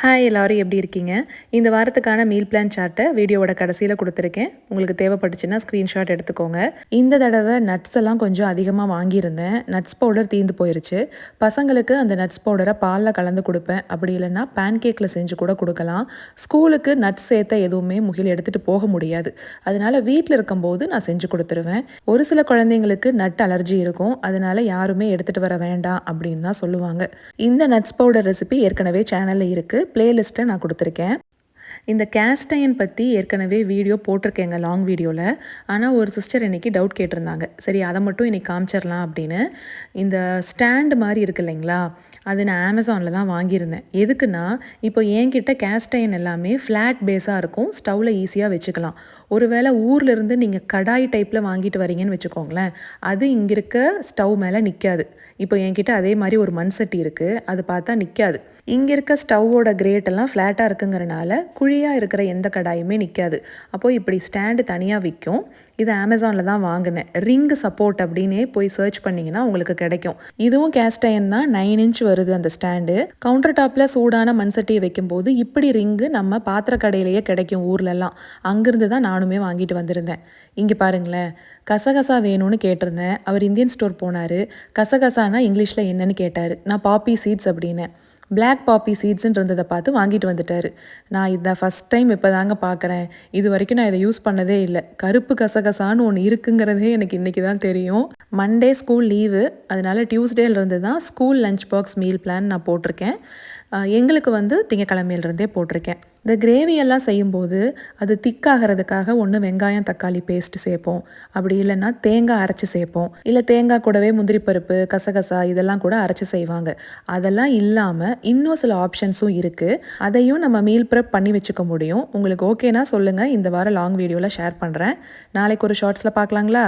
Hi எல்லோரும் எப்படி இருக்கீங்க? இந்த வாரத்துக்கான மீல் பிளான் சார்ட்டை வீடியோவோட கடைசியில் கொடுத்துருக்கேன். உங்களுக்கு தேவைப்பட்டுச்சுன்னா ஸ்க்ரீன்ஷாட் எடுத்துக்கோங்க. இந்த தடவை நட்ஸ் எல்லாம் கொஞ்சம் அதிகமாக வாங்கியிருந்தேன். நட்ஸ் பவுடர் தீர்ந்து போயிருச்சு. பசங்களுக்கு அந்த நட்ஸ் பவுடரை பாலில் கலந்து கொடுப்பேன். அப்படி இல்லைன்னா பேன்கேக்கில் செஞ்சு கூட கொடுக்கலாம். ஸ்கூலுக்கு நட்ஸ் சேர்த்த எதுவுமே முகில் எடுத்துகிட்டு போக முடியாது. அதனால் வீட்டில் இருக்கும்போது நான் செஞ்சு கொடுத்துருவேன். ஒரு சில குழந்தைங்களுக்கு நட் அலர்ஜி இருக்கும். அதனால் யாருமே எடுத்துகிட்டு வர வேண்டாம் அப்படின்னு தான் சொல்லுவாங்க. இந்த நட்ஸ் பவுடர் ரெசிபி ஏற்கனவே சேனலில் இருக்குது. பிளேலிஸ்ட்டை நான் கொடுத்துருக்கேன். இந்த கேஸ்ட் அயன் பற்றி ஏற்கனவே வீடியோ போட்டிருக்கேங்க, லாங் வீடியோவில். ஆனால் ஒரு சிஸ்டர் இன்றைக்கி டவுட் கேட்டிருந்தாங்க. சரி, அதை மட்டும் இன்றைக்கி காமிச்சிடலாம் அப்படின்னு. இந்த ஸ்டாண்டு மாதிரி இருக்குது இல்லைங்களா, அது நான் அமேசானில் தான் வாங்கியிருந்தேன். எதுக்குன்னா, இப்போ என்கிட்ட கேஸ்ட் அயன் எல்லாமே ஃப்ளாட் பேஸாக இருக்கும், ஸ்டவ்வில் ஈஸியாக வச்சுக்கலாம். ஒருவேளை ஊர்லேருந்து நீங்கள் கடாய் டைப்பில் வாங்கிட்டு வரீங்கன்னு வச்சுக்கோங்களேன், அது இங்கே இருக்க ஸ்டவ் மேலே நிற்காது. இப்போ என்கிட்ட அதே மாதிரி ஒரு மண் சட்டி இருக்குது, அது பார்த்தா நிற்காது. இங்கே இருக்க ஸ்டவ்வோட கிரேட்டெல்லாம் ஃப்ளாட்டாக இருக்குங்கிறனால குழியாக இருக்கிற எந்த கடாயுமே நிற்காது. அப்போது இப்படி ஸ்டாண்டு தனியாக விற்கும். இது அமேசானில் தான் வாங்கினேன். ரிங் சப்போர்ட் அப்படின்னே போய் சர்ச் பண்ணிங்கன்னா உங்களுக்கு கிடைக்கும். இதுவும் கேஸ்ட் அயன் தான். 9 இன்ச் வருது அந்த ஸ்டாண்டு. கவுண்டர் டாப்பில் சூடான மண் சட்டியை வைக்கும்போது இப்படி ரிங்கு நம்ம பாத்திர கடையிலேயே கிடைக்கும் ஊர்லெல்லாம். அங்கேருந்து தான் நானுமே வாங்கிட்டு வந்திருந்தேன். இங்கே பாருங்களேன், கசகசா வேணும்னு கேட்டிருந்தேன். அவர் இந்தியன் ஸ்டோர் போனார். கசகசானா இங்கிலீஷில் என்னன்னு கேட்டார். நான் பாப்பி சீட்ஸ் அப்படின்னேன். பிளாக் பாப்பி சீட்ஸுன்றதை பார்த்து வாங்கிட்டு வந்துட்டார். நான் இதை ஃபஸ்ட் டைம் இப்போ தாங்க பார்க்குறேன். இது வரைக்கும் நான் இதை யூஸ் பண்ணதே இல்லை. கருப்பு கசகசான்னு ஒன்று இருக்குங்கிறதே எனக்கு இன்றைக்கி தான் தெரியும். மண்டே ஸ்கூல் லீவு, அதனால் டியூஸ்டேலேருந்து தான் school lunch box meal plan நான் போட்டிருக்கேன். எங்களுக்கு வந்து திங்கக்கிழமையிலேருந்தே போட்டிருக்கேன். இந்த கிரேவியெல்லாம் செய்யும்போது அது திக்காகிறதுக்காக ஒன்று வெங்காயம் தக்காளி பேஸ்ட் சேர்ப்போம். அப்படி இல்லைன்னா தேங்காய் அரைச்சி சேர்ப்போம். இல்லை தேங்காய் கூடவே முந்திரி பருப்பு, கசகசா இதெல்லாம் கூட அரைச்சி செய்வாங்க. அதெல்லாம் இல்லாமல் இன்னும் சில ஆப்ஷன்ஸும் இருக்குது. அதையும் நம்ம மீல் ப்ரெப் பண்ணி வச்சுக்க முடியும். உங்களுக்கு ஓகேனா சொல்லுங்கள், இந்த வாரம் லாங் வீடியோவில் ஷேர் பண்ணுறேன். நாளைக்கு ஒரு ஷார்ட்ஸில் பார்க்கலாங்களா?